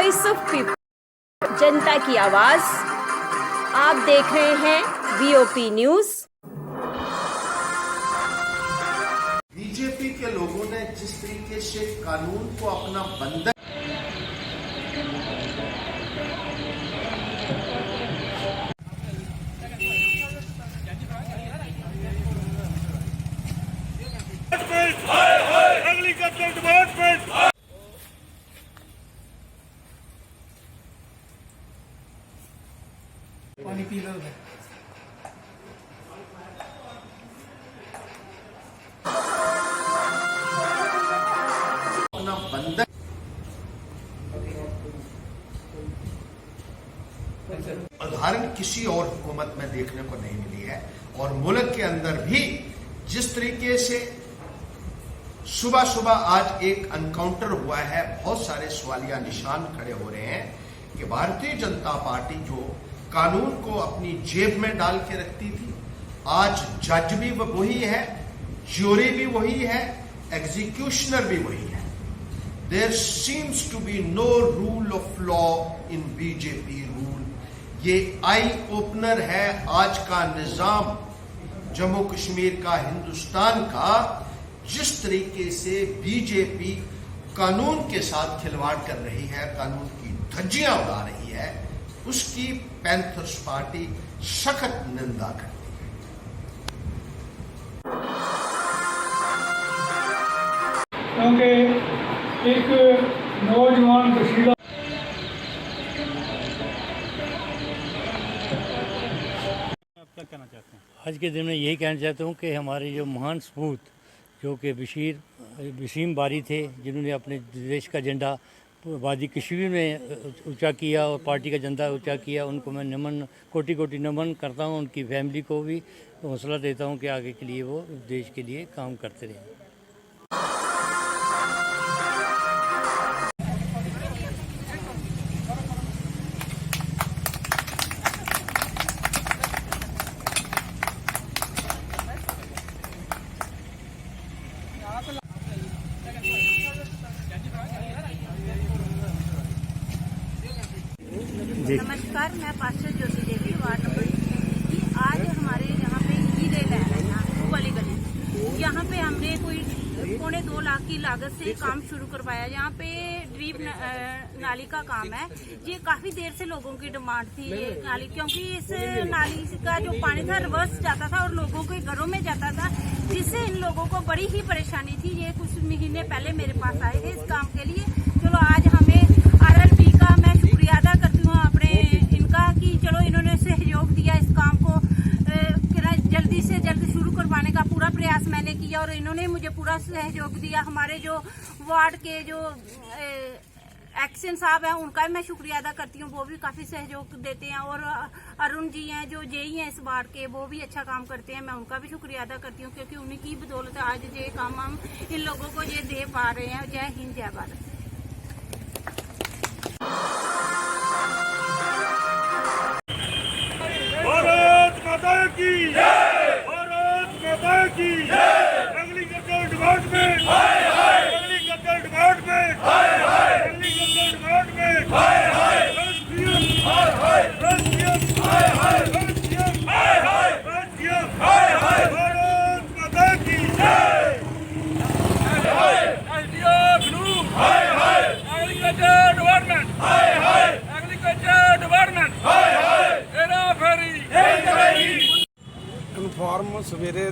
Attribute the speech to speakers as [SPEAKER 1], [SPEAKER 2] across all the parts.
[SPEAKER 1] Voice of people, जनता की आवाज। आप देख रहे हैं वीओपी न्यूज।
[SPEAKER 2] बीजेपी के लोगों ने जिस तरीके से कानून को अपना बंधन
[SPEAKER 3] पानी पी लो।
[SPEAKER 2] अपना बंधन उदाहरण किसी और हुकूमत में देखने को नहीं मिली है। और मुल्क के अंदर भी जिस तरीके से सुबह सुबह आज एक एनकाउंटर हुआ है, बहुत सारे सवालिया निशान खड़े हो रहे हैं कि भारतीय जनता पार्टी जो कानून को अपनी जेब में डाल के रखती थी, आज जज भी वही है, ज्यूरी भी वही है, एग्जीक्यूशनर भी वही है। There seems to be no rule of law in BJP rule. ये आई ओपनर है आज का निजाम जम्मू कश्मीर का, हिंदुस्तान का। जिस तरीके से बीजेपी कानून के साथ खिलवाड़ कर रही है, कानून की धज्जियां उड़ा रही है, उसकी पैंथर्स पार्टी सख्त निंदा करती है।
[SPEAKER 3] क्योंकि एक नौजवान बशीला
[SPEAKER 4] क्या कहना चाहते हैं? आज के दिन में यही कहना चाहता हूँ कि हमारे जो महान सपूत जो कि वसीम बारी थे, जिन्होंने अपने देश का झंडा वादी कश्मीर में ऊंचा किया और पार्टी का झंडा ऊंचा किया, उनको मैं नमन कोटि कोटि नमन करता हूँ। उनकी फैमिली को भी हौसला देता हूँ कि आगे के लिए वो देश के लिए काम करते रहें।
[SPEAKER 5] नमस्कार, मैं pastor Jyoti Devi, ward number 21 की। आज हमारे यहाँ पे ईद है यहाँ वाली गली, यहाँ पे हमने कोई 2.25 लाख की लागत से काम शुरू करवाया। यहाँ पे ड्रीप नाली का काम है। ये काफी देर से लोगों की डिमांड थी ये नाली, क्योंकि इस नाली का जो पानी था रिवर्स जाता था और लोगों के घरों में जाता था, जिससे इन लोगों को बड़ी ही परेशानी थी। ये कुछ महीने पहले मेरे पास आए थे इस काम के लिए। चलो आज हमें RLB का मैं शुक्रिया अदा करती हूँ अपने इनका कि चलो इन्होंने सहयोग दिया इस काम को जल्दी से जल्द शुरू करवाने का पूरा प्रयास मैंने किया और इन्होंने मुझे पूरा सहयोग दिया। हमारे जो वार्ड के जो एक्शन साहब हैं उनका भी मैं शुक्रिया अदा करती हूँ, वो भी काफी सहयोग देते हैं। और अरुण जी हैं जो जेई हैं इस वार्ड के, वो भी अच्छा काम करते हैं, मैं उनका भी शुक्रिया अदा करती हूँ, क्योंकि उनकी बदौलत आज ये काम हम इन लोगों को ये दे पा रहे हैं। जय हिंद, जय भारत।
[SPEAKER 6] भारत माता की जय, भारत माता की जय। एग्रीकल्चर डिपार्टमेंट हाय हाय, एग्रीकल्चर डिपार्टमेंट हाय हाय, एग्रीकल्चर डिपार्टमेंट हाय हाय, एसडीएम हाय हाय, एसडीएम हाय हाय, एसडीएम हाय हाय, एसडीएम हाय हाय। भारत माता की जय, हाय हाय, एसडीएम ब्लू हाय हाय, एग्रीकल्चर डिपार्टमेंट हाय हाय, एग्रीकल्चर डिपार्टमेंट हाय हाय।
[SPEAKER 7] कन्फर्म सवेरे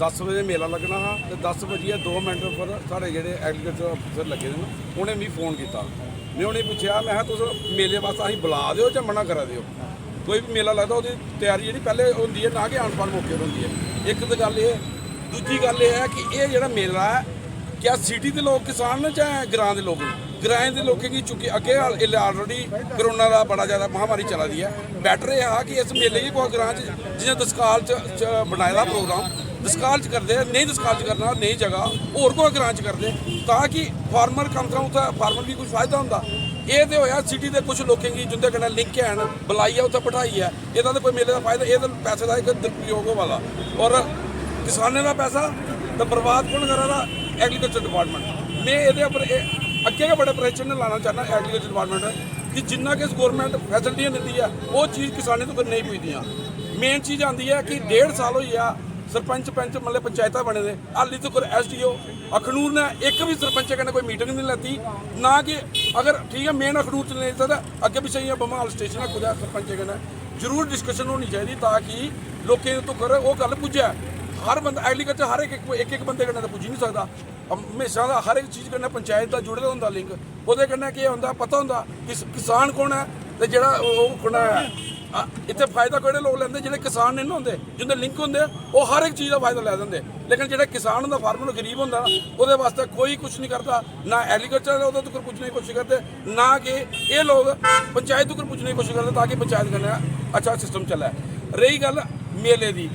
[SPEAKER 7] 10 बजे मेला लगना हा ते 10 बजे 2 मिनट पर साढ़े जेह्ड़े एग्रीकल्चर अफसर लगे दे न उ'नें मिगी फोन किया। मैं उ'नेंगी पुच्छेआ, मैं तुस मेले वास्ते असीं बुला दिओ जां मना करा दिओ। कोई भी मेला लगदा ओह्दी तैयारी जेह्ड़ी पैह्ले होंदी है, ना कि आन पान मौके पर होंदी है। एक तो गल एह्, दूजी गल एह् है कि एह् जेह्ड़ा मेला है क्या सिटी दे लोग किसान न चाहे ग्रां दे लोग? ग्राएं दे लोकें गी चुक्की अग्गे ऑलरेडी करोना दा बड़ा ज़्यादा महामारी चला दी है। बैटर एह् हा कि इस मेले गी कोई ग्रां च जियां दसकाल च बनाए दा प्रोग्राम दसकाल च करदे, नहीं दसकाल च करना नहीं जगह होर कोई ग्रां च करदे, ताकि फार्मर कम से कम उत्थै फार्मर गी कुछ फायदा होंदा। एह् ते होया सिटी दे कुछ लोकें गी जिंदे कन्नै लिंक हैन, बुलाइयै उत्थै बठाइयै, एह्दा ते कोई मेले दा फायदा, एह् ते पैसे दा इक दुरुपयोग होआ दा। और किसानें दा पैसा ते बर्बाद कु'न करा दा? Agriculture department. मैं एह्दे उप्पर ਅੱਗੇ का बड़ा प्रैशर ने लाना चाहना एग्रीकल्चर डिपार्टमेंट कि जिन्ना कि गौरमेंट फैसिलिटियां दी है वो चीज़ किसानों तक नहीं पुजदियां। मेन चीज़ आती है कि 1.5 साल हो गया सरपंच पंच मतलब पंचायत बने दे हाली तक SDO अखनूर ने एक भी सरपंच कन्नै कोई मीटिंग नहीं लैती ना कि अगर ठीक है मेन अखनूर च नहीं सकता अगे पिछे इ'यां बमाल स्टेशन है खुदा सरपंच कन्नै जरूर डिस्कशन होनी चाहिए ताकि लोकें तक वो गल पुज्जे। हर बंदा एग्रीकल्चर हर एक बंदे कन्नै तो पुज्जी नहीं सकदा हमेशा दा हर एक चीज़ कन्नै पंचायत दा जुड़े दा होंदा लिंक ओहदे कन्नै केह् होंदा पता होंदा कि किसान कौन है ते जेह्ड़ा ओह् कौन है इत्थे फायदा केह्ड़े लोग लैंदे जेह्ड़े किसान नहीं होंदे जिंदे लिंक होंदे ओह् हर एक चीज़ का फायदा लै दिंदे लेकिन जेह्ड़ा किसान होंदा फार्मर गरीब होंदा ओह्दे वास्ते कोई कुछ नहीं करता ना एग्रीकल्चर ओह्दे तक पुज्जने की कोशिश करते ना कि ये लोग पंचायत तक पुज्जने की कोशिश करते ताकि पंचायत कन्नै अच्छा सिस्टम चलै। रही गल मेले दी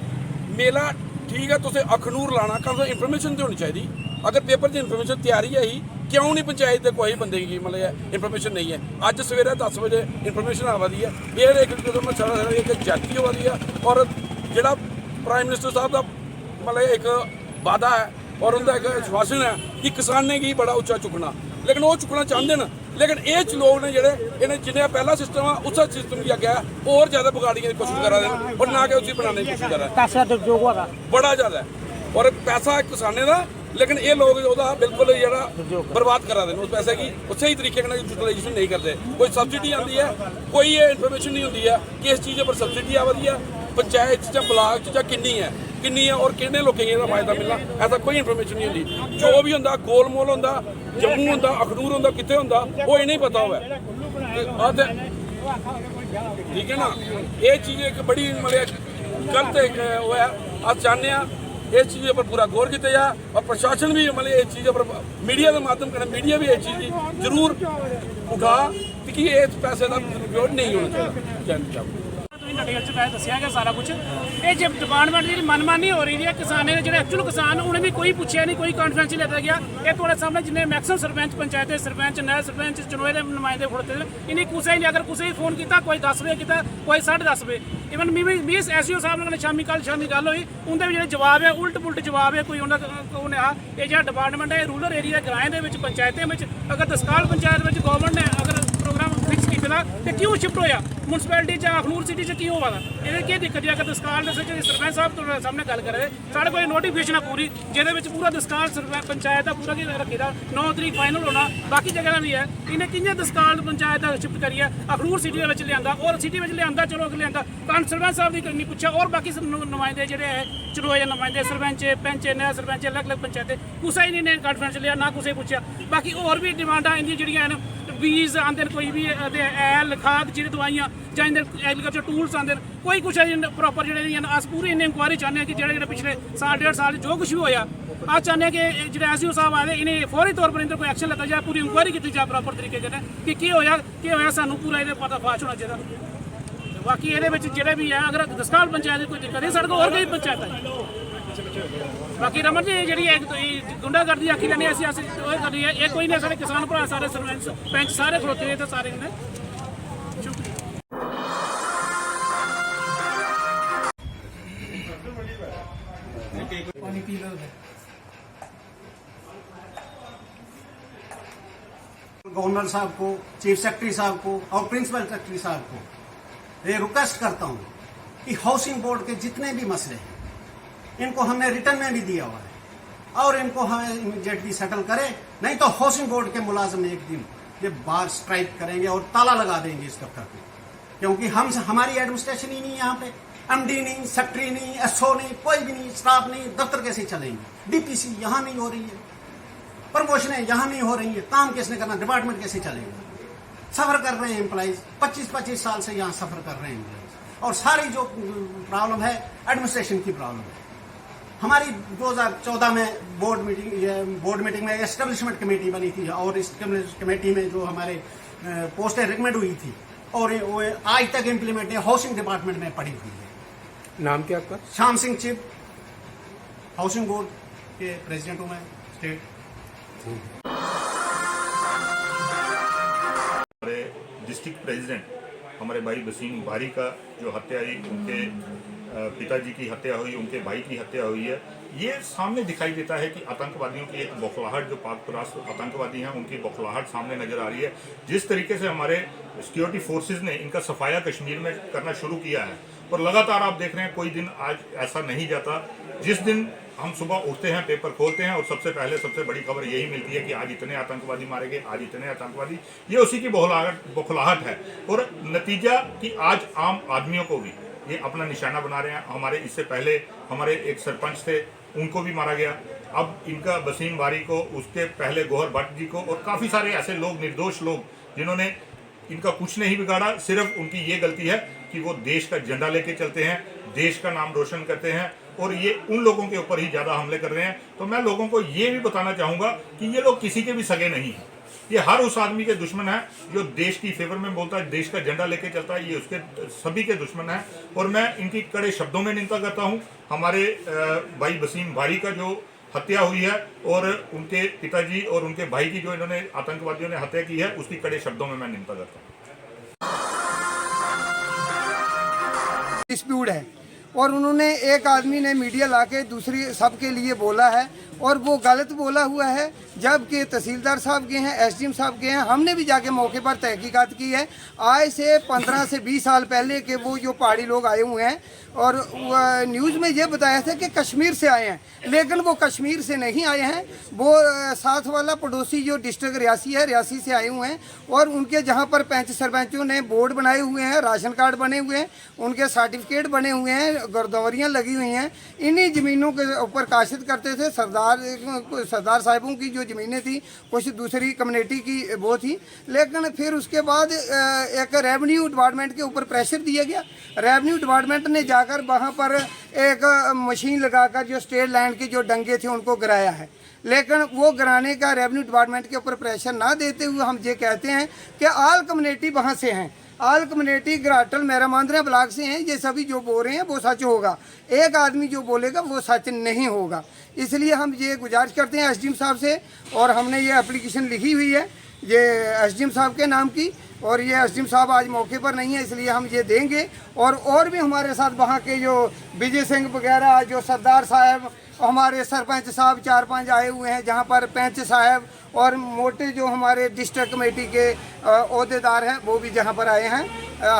[SPEAKER 7] मेला ठीक है तुसें अखनूर लाना कम से इंफॉर्मेशन तो होनी चाहिए अगर पेपर की इंफॉर्मेशन तैयारी है ही क्यों नहीं पंचायत के कोई बंदे की मतलब इंफॉर्मेशन नहीं है। अज सवेरे 10 बजे इंफॉर्मेशन आवा दी है एयर एक जाती हुआ दी है और जोड़ा प्राइम मिनिस्टर साहब का मतलब एक वादा है और उनका एक आश्वासन है कि किसानों की बड़ा उच्चा चुकना लेकिन वो चुकना चाहते हैं लेकिन ये लोग ने जोड़े इन्हें जिन्हें पहला सिस्टम है उस सिस्टम की अगे और ज़्यादा बिगाड़ने की कोशिश करा रहे हैं और ना कि उसी बनाने की कोशिश कर रहे हैं बड़ा ज़्यादा और पैसा किसानों का लेकिन ये लोग बिल्कुल जो बर्बाद करा दें उस पैसे की वो सही तरीके यूटिलाइजेशन नहीं करते। कोई सब्सिडी आती है कोई ये इन्फॉर्मेशन नहीं होती है कि इस चीज़ पर सब्सिडी आ रही है पंचायत च ब्लाक च किन्नी है और किन्ने लोगों को फायदा मिलना ऐसा कोई इन्फॉर्मेशन नहीं होती। जो भी होंदा गोलमोल होंदा जम्मू होंदा अखनूर होंदा कितने होंदा वो इन्हें पता होवे ठीक है ना। ये चीज़ एक बड़ी मतलब गलत एक वो है अस चाहते हैं इस चीज़ पर पूरा गौर किया जाए और प्रशासन भी मतलब इस चीज़ पर मीडिया के माध्यम कन्नै मीडिया भी इस चीज़ की जरूर उठा कि इस पैसे का दुरुपयोग नहीं होना चाहिए।
[SPEAKER 8] डिटेल च दसिया गया सारा कुछ ये जब डिपार्टमेंट की मनमानी हो रही है किसानों जो एक्चुअल किसान उन्हें भी कोई पूछा नहीं कोई कॉन्फ्रेंस लेता गया ये थोड़े सामने जिन्हें मैक्सिमम सरपंच पंचायत सरपंच नए सरपंच चुनोए के नुमाइंदे खड़ोते इन्हें कुछ नहीं अगर कुछ फोन किया कोई 10 बजे किया कोई 10:30 बजे इवन मी SDO साहब ने शामी कल शामी गल हुई उनके भी जो जवाब है उल्ट पुलट जवाब है कोई उन्हें ये जो डिपार्टमेंट है रूरल एरिया ग्राएं पंचायतें अगर दसकाल पंचायत गौरमेंट ने अगर प्रोग्राम फिक्स किया तो क्यों शिफ्ट होया म्यूनसिपैलिटी च अखनूर सिटी च क्यों होगा ये क्या दिक्कत है अगर दसकाल सरपंच साहब तो सामने गल करे साढ़े कोई नोटिफिकेशन है पूरी जिहदे पूरा दसकाल पंचायत का पूरा रखे 9 तरीक फाइनल होना बाकी जगह भी है इन्हें कि'यां दसकाल पंचायत शिफ्ट करिए अखनूर सिटी लिया और सिटी लिया चलो लिया सरपंच साहब की नहीं पूछा और बाकी नुमाइंदे जोड़े है चलोए नुमाइंदे सरपंच पंच नया सरपंच अलग अलग पंचायतें कुछ ही नहीं कॉन्फ्रेंस लिया ना कुछ पूछा बाकी होर भी डिमांडा इंदी जड़ियां बीज आते कोई भी ऐल खाद जी दवाइयां ਜਾਂ एग्रीकल्चर टूल्स आते कोई कुछ प्रॉपर जो अस पूरी इन्हें इंक्वायरी चाहते हैं कि जो पिछले साल 1.5 साल जो कुछ भी होया अस चाहते हैं कि जो SDO साहब आए इन्हें फौरी तौर पर इधर कोई एक्शन लगा जाए पूरी इंक्वायरी की जाए प्रॉपर तरीके से कि होया सानू पूरा ये पर्दाफाश होना चाहिए। बाकी ये जोड़े भी है अगर दसकाल पंचायत कोई दिक्कत है साढ़े को और कई पंचायत है बाकी रमन जी जी गुंडागर्दी आखी लैनी अस कर रही है ये कोई नहीं सारे किसान भरा सारे सरपंच पंच सारे खड़ोते हैं तो सारे ने
[SPEAKER 9] गवर्नर साहब को चीफ सेक्रेटरी साहब को और प्रिंसिपल सेक्रेटरी साहब को ये रिक्वेस्ट करता हूं कि हाउसिंग बोर्ड के जितने भी मसले हैं इनको हमने रिटर्न में भी दिया हुआ है और इनको हमें इमीडिएटली सेटल करें नहीं तो हाउसिंग बोर्ड के मुलाजिम एक दिन ये बार स्ट्राइक करेंगे और ताला लगा देंगे इस दफ्तर को क्योंकि हमारी एडमिनिस्ट्रेशन ही नहीं यहाँ पे MD नहीं सेक्रेटरी नहीं SO नहीं कोई भी नहीं स्टाफ नहीं दफ्तर कैसे चलेंगे DPC यहाँ नहीं हो रही है प्रमोशनें यहाँ नहीं हो रही है काम किसने करना डिपार्टमेंट कैसे चलेगा सफर कर रहे हैं एम्प्लॉइज 25-25 साल से यहाँ सफर कर रहे हैं एम्प्लॉइज और सारी जो प्रॉब्लम है एडमिनिस्ट्रेशन की प्रॉब्लम है। हमारी 2014 में बोर्ड मीटिंग में एस्टेब्लिशमेंट कमेटी बनी थी और इस कमेटी में जो हमारे पोस्टें रिकमेंड हुई थी और वो आज तक इम्प्लीमेंट हाउसिंग डिपार्टमेंट में पड़ी हुई है।
[SPEAKER 10] नाम क्या आपका?
[SPEAKER 9] श्याम सिंह चिब हाउसिंग बोर्ड के प्रेसिडेंट हूँ मैं स्टेट।
[SPEAKER 11] हमारे डिस्ट्रिक्ट प्रेसिडेंट हमारे भाई वसीम बारी का जो हत्या हुई उनके पिताजी की हत्या हुई उनके भाई की हत्या हुई है ये सामने दिखाई देता है कि आतंकवादियों की एक बौखलाहट, जो पाक परास्त आतंकवादी हैं उनकी बौखलाहट सामने नजर आ रही है। जिस तरीके से हमारे सिक्योरिटी फोर्सेस ने इनका सफाया कश्मीर में करना शुरू किया है, और लगातार आप देख रहे हैं कोई दिन आज ऐसा नहीं जाता जिस दिन हम सुबह उठते हैं, पेपर खोलते हैं और सबसे पहले सबसे बड़ी खबर यही मिलती है कि आज इतने आतंकवादी मारे गए, आज इतने आतंकवादी। ये उसी की बौखलाहट है, और नतीजा कि आज आम आदमियों को भी ये अपना निशाना बना रहे हैं। हमारे इससे पहले हमारे एक सरपंच थे, उनको भी मारा गया। अब इनका वसीम बारी को, उसके पहले गौहर भट्ट जी को, और काफ़ी सारे ऐसे लोग, निर्दोष लोग, जिन्होंने इनका कुछ नहीं बिगाड़ा। सिर्फ उनकी ये गलती है कि वो देश का झंडा लेके चलते हैं, देश का नाम रोशन करते हैं, और ये उन लोगों के ऊपर ही ज़्यादा हमले कर रहे हैं। तो मैं लोगों को ये भी बताना चाहूँगा कि ये लोग किसी के भी सगे नहीं हैं। ये हर उस आदमी के दुश्मन है जो देश की फेवर में बोलता है, देश का झंडा लेके चलता है। ये उसके सभी के दुश्मन है, और मैं इनकी कड़े शब्दों में निंदा करता हूँ। हमारे भाई वसीम बारी का जो हत्या हुई है, और उनके पिताजी और उनके भाई की जो इन्होंने आतंकवादियों ने हत्या की है, उसकी कड़े शब्दों में मैं निंदा करता हूँ।
[SPEAKER 12] डिस्प्यूट है, और उन्होंने एक आदमी ने मीडिया लाके दूसरी सबके लिए बोला है, और वो गलत बोला हुआ है। जबकि तहसीलदार साहब गए हैं, एसडीएम साहब गए हैं, हमने भी जाके मौके पर तहकीकात की है। आज से 15 से 20 साल पहले के वो जो पहाड़ी लोग आए हुए हैं, और न्यूज़ में ये बताया था कि कश्मीर से आए हैं, लेकिन वो कश्मीर से नहीं आए हैं। वो साथ वाला पड़ोसी जो डिस्ट्रिक्ट रियासी है, रियासी से आए हुए हैं, और उनके जहाँ पर पंच सरपंचों ने बोर्ड बनाए हुए हैं, राशन कार्ड बने हुए हैं, उनके सर्टिफिकेट बने हुए हैं, गुरुद्वारियाँ लगी हुई हैं। इन्हीं ज़मीनों के ऊपर काशित करते थे। सरदार साहिबों की जो ज़मीनें थी, कुछ दूसरी कम्युनिटी की वो थी। लेकिन फिर उसके बाद एक रेवेन्यू डिपार्टमेंट के ऊपर प्रेशर दिया गया। रेवेन्यू डिपार्टमेंट ने जाकर वहाँ पर एक मशीन लगाकर जो स्टेट लैंड के जो डंगे थे उनको गिराया है। लेकिन वो गिराने का रेवेन्यू डिपार्टमेंट के ऊपर प्रेशर ना देते हुए हम ये कहते हैं कि आल कम्युनिटी वहाँ से हैं, आल कम्युनिटी ग्राटल मेरा मांद्रा ब्लॉक से हैं। ये सभी जो बोल रहे हैं वो सच होगा, एक आदमी जो बोलेगा वो सच नहीं होगा। इसलिए हम ये गुजारिश करते हैं एसडीएम साहब से, और हमने ये एप्लीकेशन लिखी हुई है ये एसडीएम साहब के नाम की, और ये एसडीएम साहब आज मौके पर नहीं है, इसलिए हम ये देंगे। और भी हमारे साथ वहाँ के जो विजय सिंह वगैरह, जो सरदार साहब, हमारे सरपंच साहब 4-5 आए हुए हैं, जहाँ पर पंच साहब और मोटे जो हमारे डिस्ट्रिक्ट कमेटी के ओहदेदार हैं वो भी जहाँ पर आए हैं।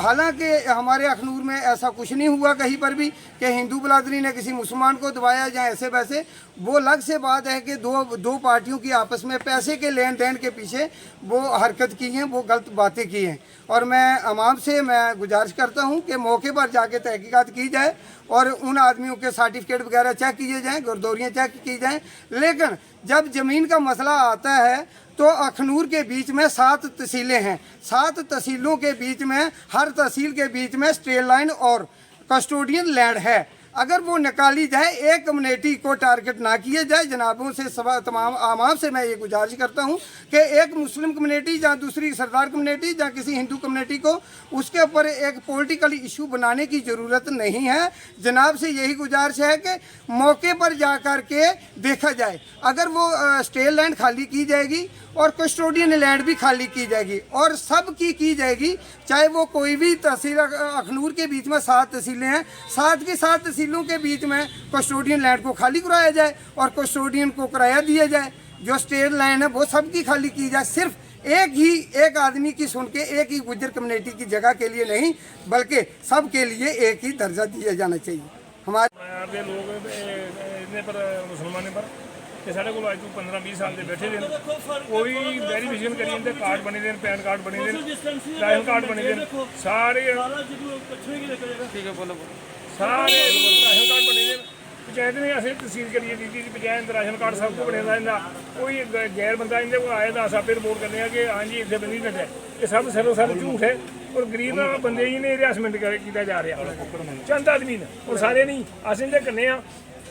[SPEAKER 12] हालांकि हमारे अखनूर में ऐसा कुछ नहीं हुआ कहीं पर भी कि हिंदू बिरादरी ने किसी मुसलमान को दबाया जाए ऐसे वैसे। वो अलग से बात है कि दो पार्टियों की आपस में पैसे के लेन देन के पीछे वो हरकत की हैं, वो गलत बातें की हैं। और मैं अवाम से मैं गुजारिश करता हूं कि मौके पर जाके तहकीकात की जाए, और उन आदमियों के सर्टिफिकेट वगैरह चेक किए जाएँ, गुरुद्वारियाँ चेक की जाएँ। लेकिन जब ज़मीन का मसला आता है तो अखनूर के बीच में 7 तहसीलें हैं। 7 तहसीलों के बीच में, हर तहसील के बीच में स्ट्रेट लाइन और कस्टोडियन लैंड है। अगर वो निकाली जाए, एक कम्युनिटी को टारगेट ना किया जाए। जनाबों से तमाम आवाम से मैं ये गुजारिश करता हूँ कि एक मुस्लिम कम्युनिटी या दूसरी सरदार कम्युनिटी या किसी हिंदू कम्युनिटी को उसके ऊपर एक पॉलिटिकल इशू बनाने की ज़रूरत नहीं है। जनाब से यही गुजारिश है कि मौके पर जा कर के देखा जाए। अगर वो स्टेट लैंड खाली की जाएगी और कस्टोडियन लैंड भी खाली की जाएगी, और सब की जाएगी, चाहे वो कोई भी तहसील। अखनूर के बीच में 7 तहसीलें हैं, 7 की 7 तहसीलों के बीच में कस्टोडियन लैंड को खाली कराया जाए और कस्टोडियन को किराया दिया जाए। जो स्टेट लैंड है वो सबकी खाली की जाए। सिर्फ एक आदमी की सुन के, एक ही गुज्जर कम्युनिटी की जगह के लिए नहीं, बल्कि सब के लिए एक ही दर्जा दिया जाना चाहिए। हमारे
[SPEAKER 8] लोग मुसलमान पर कि साढ़े को अज तू 15-20 साल के बैठे दिन कोई वेरीफिकेशन करी जाते, कार्ड बने देन, पैन कार्ड बने देन, राशन कार्ड बने देन, सारे ठीक है बोलो सारे राशन कार्ड बने देन। पंचायत ने असें तहसील करिए दी कि पंचायत राशन कार्ड सब को बने दा। कोई गैर बंदा इनके को आए तो आप रिपोर्ट करने कि हाँ जी इतने बनी है। ये सब सर झूठ है, और गरीब बंदे ही ने हरासमेंट किया जा रहा। चंद आदमी ने और सारे नहीं, अस इनके कन्ने आ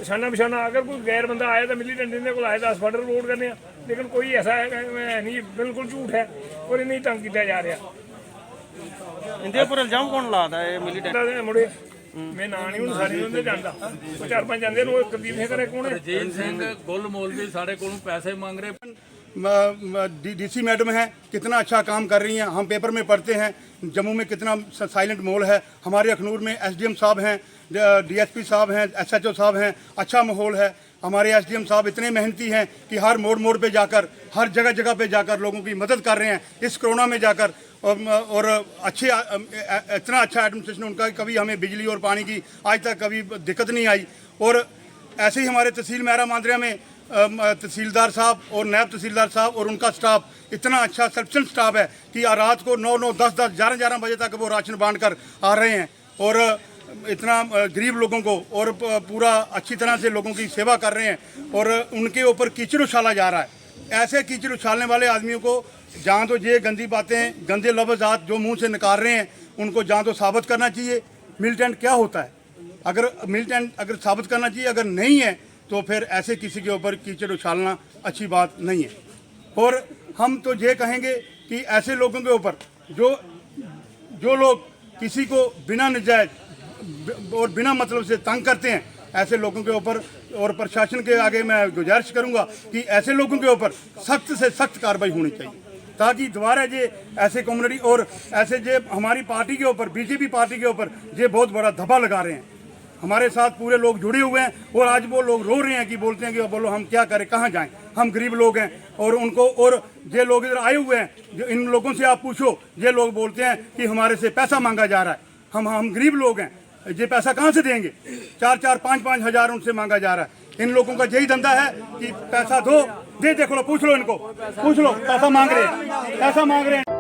[SPEAKER 8] शाना बिछाना। अगर कोई गैर बंदा आया तो मिलीटेंट इन्हें को आए तो 10 फट रिपोर्ट करने, लेकिन कोई ऐसा है नहीं, बिल्कुल झूठ है और इन्हें तंग किया जा रहा।
[SPEAKER 13] इनके ऊपर इल्जाम कौन लाता है मिलीटेंट
[SPEAKER 8] मुड़े? मैं ना नहीं हूँ सारी उन्हें जानता, 4-5 जानते हैं। कुलदीप सिंह करे कौन है?
[SPEAKER 13] रजीत सिंह गुल मौलवी साढ़े को पैसे मांग रहे।
[SPEAKER 14] डीसी मैडम हैं, कितना अच्छा काम कर रही हैं। हम पेपर में पढ़ते हैं जम्मू में कितना साइलेंट माहौल है। हमारे अखनूर में एसडीएम साहब हैं, डीएसपी साहब हैं, एसएचओ साहब हैं, अच्छा माहौल है। हमारे एसडीएम साहब इतने मेहनती हैं कि हर मोड़ मोड़ पे जाकर, हर जगह जगह पे जाकर लोगों की मदद कर रहे हैं इस कोरोना में जाकर। और अच्छे इतना अच्छा एडमिनिस्ट्रेशन उनका, कभी हमें बिजली और पानी की आज तक कभी दिक्कत नहीं आई। और ऐसे ही हमारे तहसील महरा मांदरिया में तहसीलदार साहब और नायब तहसीलदार साहब और उनका स्टाफ इतना अच्छा सफिशिएंट स्टाफ है कि रात को 9-9, 10-10, 11-11 बजे तक वो राशन बांट कर आ रहे हैं और इतना गरीब लोगों को और पूरा अच्छी तरह से लोगों की सेवा कर रहे हैं। और उनके ऊपर कीचड़ उछाला जा रहा है। ऐसे कीचड़ उछालने वाले आदमियों को जहाँ तो ये गंदी बातें, गंदे लफ्ज़ात जो मुंह से निकाल रहे हैं, उनको जहाँ तो साबित करना चाहिए मिलिटेंट क्या होता है। अगर मिलिटेंट अगर साबित करना चाहिए, अगर नहीं है तो फिर ऐसे किसी के ऊपर कीचड़ उछालना अच्छी बात नहीं है। और हम तो ये कहेंगे कि ऐसे लोगों के ऊपर जो लोग किसी को बिना नजायज और बिना मतलब से तंग करते हैं, ऐसे लोगों के ऊपर और प्रशासन के आगे मैं गुजारिश करूंगा कि ऐसे लोगों के ऊपर सख्त से सख्त कार्रवाई होनी चाहिए, ताकि दोबारा ये ऐसे कम्युनिटी और ऐसे जे हमारी पार्टी के ऊपर, बीजेपी पार्टी के ऊपर ये बहुत बड़ा धब्बा लगा रहे हैं। हमारे साथ पूरे लोग जुड़े हुए हैं और आज वो लोग रो रहे हैं कि बोलते हैं कि बोलो हम क्या करें, कहाँ जाएं, हम गरीब लोग हैं। और उनको, और ये लोग इधर आए हुए हैं, जो इन लोगों से आप पूछो, ये लोग बोलते हैं कि हमारे से पैसा मांगा जा रहा है। हम गरीब लोग हैं, ये पैसा कहाँ से देंगे? 4-4, 5-5 हज़ार उनसे मांगा जा रहा है। इन लोगों का यही धंधा है कि पैसा दो, दे, देख लो, पूछ लो इनको, पूछ लो, पैसा मांग रहे हैं, पैसा मांग रहे हैं।